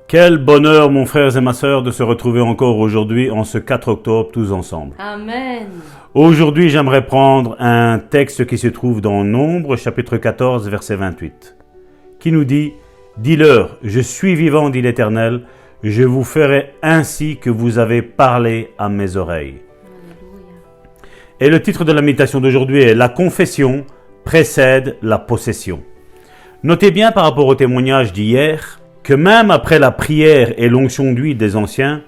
Quel bonheur, mon frère et ma sœur, de se retrouver encore aujourd'hui en ce 4 octobre tous ensemble. Amen. Aujourd'hui, j'aimerais prendre un texte qui se trouve dans Nombre, chapitre 14, verset 28, qui nous dit « Dis-leur, je suis vivant, dit l'Éternel, je vous ferai ainsi que vous avez parlé à mes oreilles. » Et le titre de la méditation d'aujourd'hui est « La confession précède la possession ». Notez bien par rapport au témoignage d'hier que même après la prière et l'onction d'huile des anciens,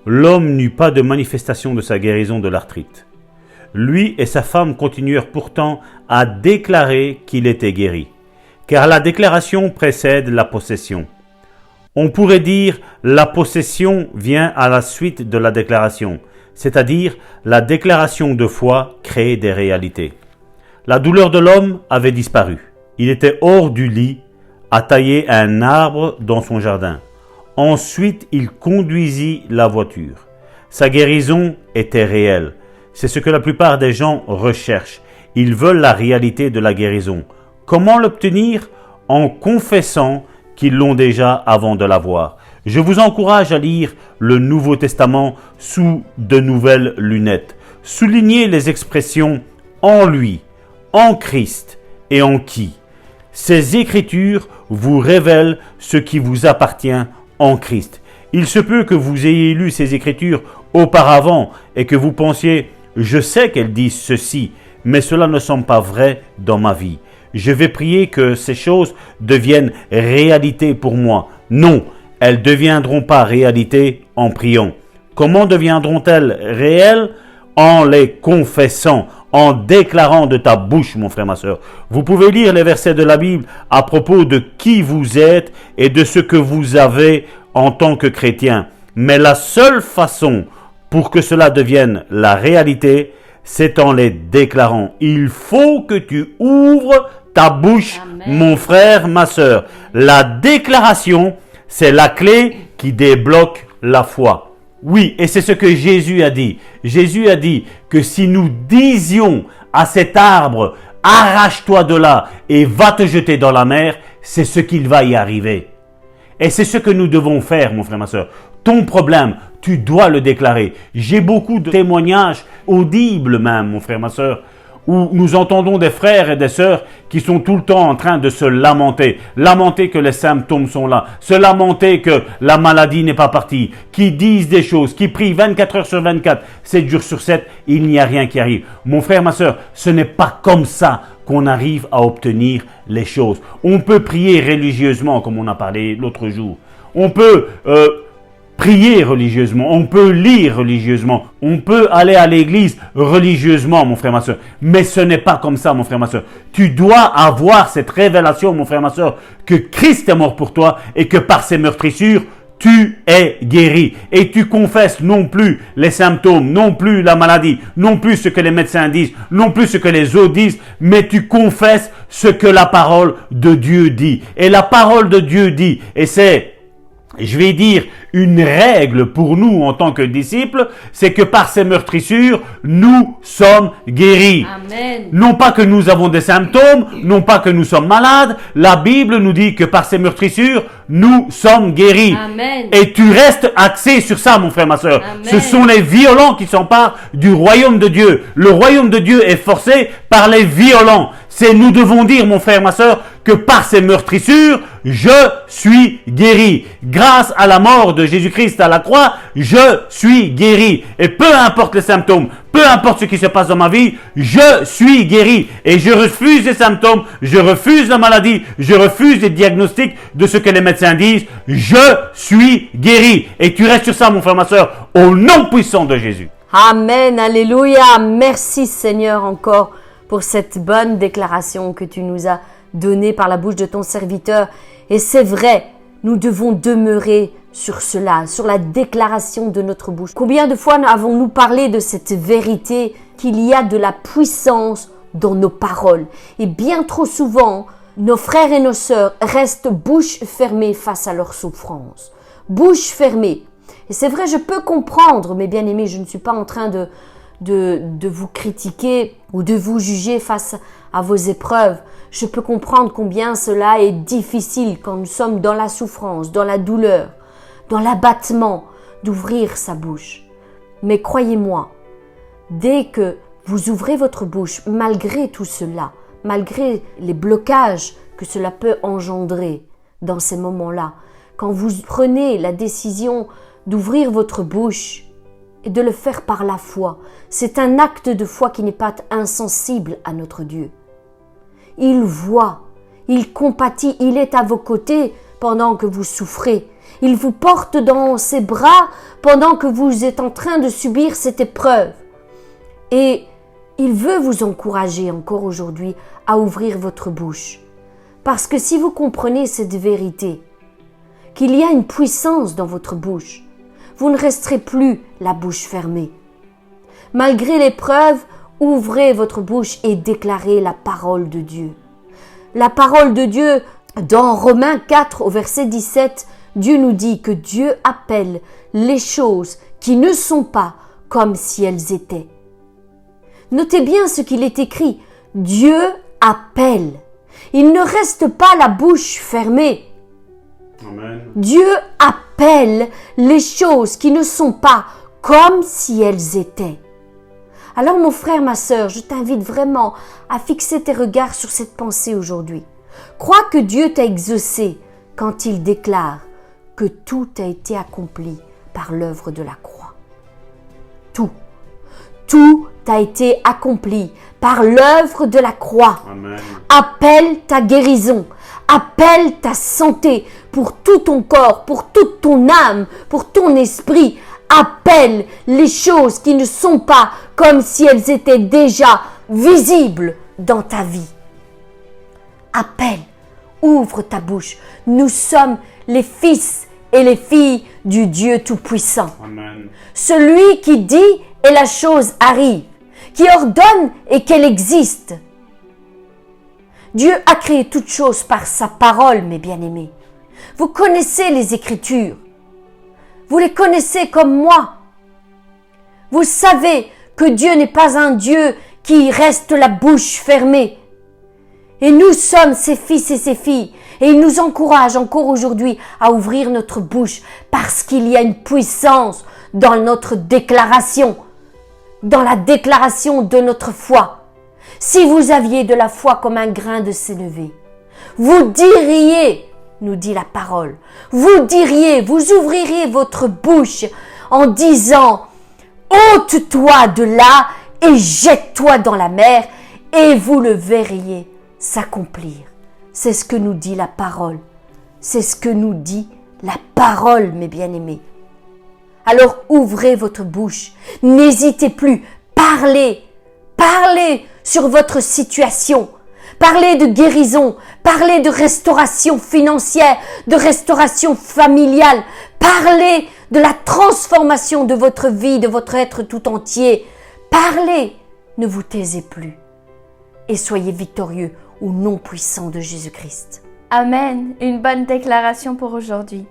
l'homme n'eut pas de manifestation de sa guérison de l'arthrite. Lui et sa femme continuèrent pourtant à déclarer qu'il était guéri, car la déclaration précède la possession. On pourrait dire la possession vient à la suite de la déclaration, c'est-à-dire la déclaration de foi crée des réalités. La douleur de l'homme avait disparu. Il était hors du lit, à tailler un arbre dans son jardin. Ensuite, il conduisit la voiture. Sa guérison était réelle. C'est ce que la plupart des gens recherchent. Ils veulent la réalité de la guérison. Comment l'obtenir? En confessant qu'ils l'ont déjà avant de l'avoir. Je vous encourage à lire le Nouveau Testament sous de nouvelles lunettes. Soulignez les expressions « en lui »,« en Christ » et « en qui ». Ces écritures vous révèlent ce qui vous appartient en Christ. Il se peut que vous ayez lu ces écritures auparavant et que vous pensiez « je sais qu'elles disent ceci, mais cela ne semble pas vrai dans ma vie. Je vais prier que ces choses deviennent réalité pour moi. » Non, elles ne deviendront pas réalité en priant. Comment deviendront-elles réelles? En les confessant, en déclarant de ta bouche, mon frère, ma sœur. Vous pouvez lire les versets de la Bible à propos de qui vous êtes et de ce que vous avez en tant que chrétien. Mais la seule façon pour que cela devienne la réalité, c'est en les déclarant. Il faut que tu ouvres ta bouche, Amen. Mon frère, ma sœur. La déclaration, c'est la clé qui débloque la foi. Oui, et c'est ce que Jésus a dit. Jésus a dit que si nous disions à cet arbre, arrache-toi de là et va te jeter dans la mer, c'est ce qu'il va y arriver. Et c'est ce que nous devons faire, mon frère, ma soeur. Ton problème, tu dois le déclarer. J'ai beaucoup de témoignages audibles même, mon frère, ma soeur, où nous entendons des frères et des sœurs qui sont tout le temps en train de se lamenter. Lamenter que les symptômes sont là. Se lamenter que la maladie n'est pas partie. Qui disent des choses, qui prient 24 heures sur 24, 7 jours sur 7, il n'y a rien qui arrive. Mon frère, ma sœur, ce n'est pas comme ça qu'on arrive à obtenir les choses. On peut prier religieusement, comme on a parlé l'autre jour. On peut prier religieusement, on peut lire religieusement, on peut aller à l'église religieusement, mon frère, ma soeur. Mais ce n'est pas comme ça, mon frère, ma soeur. Tu dois avoir cette révélation, mon frère, ma soeur, que Christ est mort pour toi et que par ses meurtrissures, tu es guéri. Et tu confesses non plus les symptômes, non plus la maladie, non plus ce que les médecins disent, non plus ce que les autres disent, mais tu confesses ce que la parole de Dieu dit. Et la parole de Dieu dit, et c'est, je vais dire, une règle pour nous en tant que disciples, c'est que par ces meurtrissures, nous sommes guéris. Amen. Non pas que nous avons des symptômes, non pas que nous sommes malades. La Bible nous dit que par ces meurtrissures, nous sommes guéris. Amen. Et tu restes axé sur ça, mon frère, ma soeur. Amen. Ce sont les violents qui s'emparent du royaume de Dieu. Le royaume de Dieu est forcé par les violents. C'est nous devons dire, mon frère, ma sœur, que par ces meurtrissures, je suis guéri. Grâce à la mort de Jésus-Christ à la croix, je suis guéri. Et peu importe les symptômes, peu importe ce qui se passe dans ma vie, je suis guéri. Et je refuse les symptômes, je refuse la maladie, je refuse les diagnostics de ce que les médecins disent. Je suis guéri. Et tu restes sur ça, mon frère, ma sœur, au nom puissant de Jésus. Amen, alléluia. Merci Seigneur encore pour cette bonne déclaration que tu nous as donnée par la bouche de ton serviteur. Et c'est vrai, nous devons demeurer sur cela, sur la déclaration de notre bouche. Combien de fois avons-nous parlé de cette vérité qu'il y a de la puissance dans nos paroles? Et bien trop souvent, nos frères et nos sœurs restent bouche fermée face à leur souffrance. Bouche fermée. Et c'est vrai, je peux comprendre, mes bien-aimés, je ne suis pas en train de vous critiquer ou de vous juger face à vos épreuves. Je peux comprendre combien cela est difficile quand nous sommes dans la souffrance, dans la douleur. dans l'abattement d'ouvrir sa bouche. Mais croyez-moi, dès que vous ouvrez votre bouche, malgré tout cela, malgré les blocages que cela peut engendrer dans ces moments-là, quand vous prenez la décision d'ouvrir votre bouche et de le faire par la foi, c'est un acte de foi qui n'est pas insensible à notre Dieu. Il voit, il compatit, il est à vos côtés pendant que vous souffrez. Il vous porte dans ses bras pendant que vous êtes en train de subir cette épreuve. Et il veut vous encourager encore aujourd'hui à ouvrir votre bouche. Parce que si vous comprenez cette vérité, qu'il y a une puissance dans votre bouche, vous ne resterez plus la bouche fermée. Malgré l'épreuve, ouvrez votre bouche et déclarez la parole de Dieu. La parole de Dieu, dans Romains 4 au verset 17, Dieu nous dit que Dieu appelle les choses qui ne sont pas comme si elles étaient. Notez bien ce qu'il est écrit. Dieu appelle. Il ne reste pas la bouche fermée. Amen. Dieu appelle les choses qui ne sont pas comme si elles étaient. Alors mon frère, ma sœur, je t'invite vraiment à fixer tes regards sur cette pensée aujourd'hui. Crois que Dieu t'a exaucé quand il déclare que tout a été accompli par l'œuvre de la croix. Tout. Tout a été accompli par l'œuvre de la croix. Amen. Appelle ta guérison, appelle ta santé pour tout ton corps, pour toute ton âme, pour ton esprit. Appelle les choses qui ne sont pas comme si elles étaient déjà visibles dans ta vie. Appelle, ouvre ta bouche. Nous sommes les fils et les filles du Dieu Tout-Puissant. Amen. Celui qui dit et la chose arrive, qui ordonne et qu'elle existe. Dieu a créé toutes choses par sa parole, mes bien-aimés. Vous connaissez les Écritures. Vous les connaissez comme moi. Vous savez que Dieu n'est pas un Dieu qui reste la bouche fermée. Et nous sommes ses fils et ses filles. Et il nous encourage encore aujourd'hui à ouvrir notre bouche parce qu'il y a une puissance dans notre déclaration, dans la déclaration de notre foi. Si vous aviez de la foi comme un grain de sénévé, vous diriez, nous dit la parole, vous diriez, vous ouvririez votre bouche en disant « Ôte-toi de là et jette-toi dans la mer et vous le verriez s'accomplir. » C'est ce que nous dit la parole. C'est ce que nous dit la parole, mes bien-aimés. Alors ouvrez votre bouche. N'hésitez plus. Parlez. Parlez sur votre situation. Parlez de guérison. Parlez de restauration financière, de restauration familiale. Parlez de la transformation de votre vie, de votre être tout entier. Parlez. Ne vous taisez plus. Et soyez victorieux au nom puissant de Jésus-Christ. Amen. Une bonne déclaration pour aujourd'hui.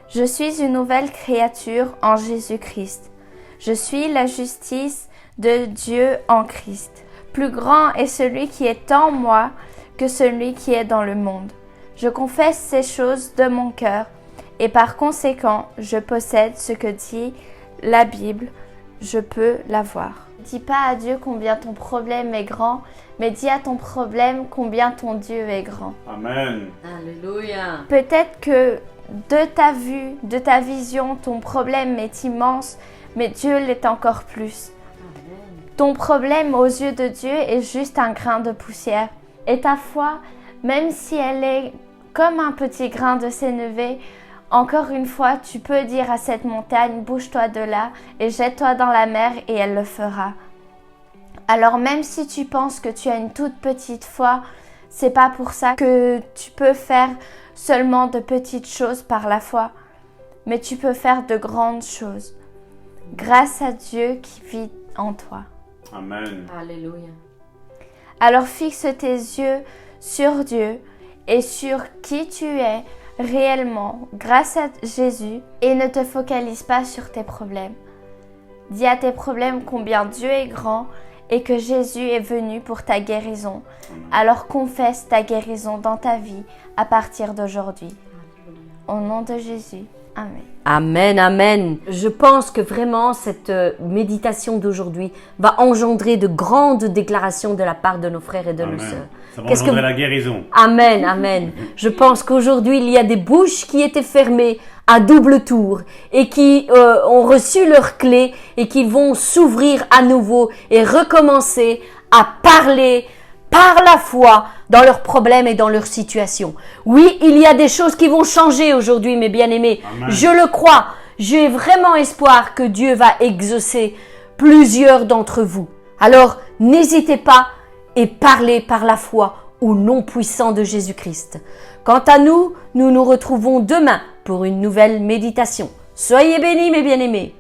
Je suis une nouvelle créature en Jésus-Christ. Je suis la justice de Dieu en Christ. Plus grand est celui qui est en moi que celui qui est dans le monde. Je confesse ces choses de mon cœur et par conséquent, je possède ce que dit la Bible. Je peux l'avoir. Dis pas à Dieu combien ton problème est grand, mais dis à ton problème combien ton Dieu est grand. Amen. Alléluia. Peut-être que de ta vue, de ta vision, ton problème est immense, mais Dieu l'est encore plus. Ton problème aux yeux de Dieu est juste un grain de poussière. Et ta foi, même si elle est comme un petit grain de sénévé, encore une fois, tu peux dire à cette montagne, bouge-toi de là et jette-toi dans la mer et elle le fera. Alors même si tu penses que tu as une toute petite foi, c'est pas pour ça que tu peux faire seulement de petites choses par la foi, mais tu peux faire de grandes choses grâce à Dieu qui vit en toi. Amen. Alléluia. Alors fixe tes yeux sur Dieu et sur qui tu es réellement grâce à Jésus et ne te focalise pas sur tes problèmes. Dis à tes problèmes combien Dieu est grand et que Jésus est venu pour ta guérison. Alors confesse ta guérison dans ta vie à partir d'aujourd'hui. Au nom de Jésus. Amen. Amen, amen. Je pense que vraiment cette méditation d'aujourd'hui va engendrer de grandes déclarations de la part de nos frères et de nos sœurs. Ça va engendrer la guérison. Amen, amen. Je pense qu'aujourd'hui, il y a des bouches qui étaient fermées à double tour et qui ont reçu leur clé et qui vont s'ouvrir à nouveau et recommencer à parler par la foi dans leurs problèmes et dans leurs situations. Oui, il y a des choses qui vont changer aujourd'hui, mes bien-aimés. Amen. Je le crois. J'ai vraiment espoir que Dieu va exaucer plusieurs d'entre vous. Alors, n'hésitez pas et parlez par la foi au nom puissant de Jésus-Christ. Quant à nous, nous nous retrouvons demain pour une nouvelle méditation. Soyez bénis, mes bien-aimés.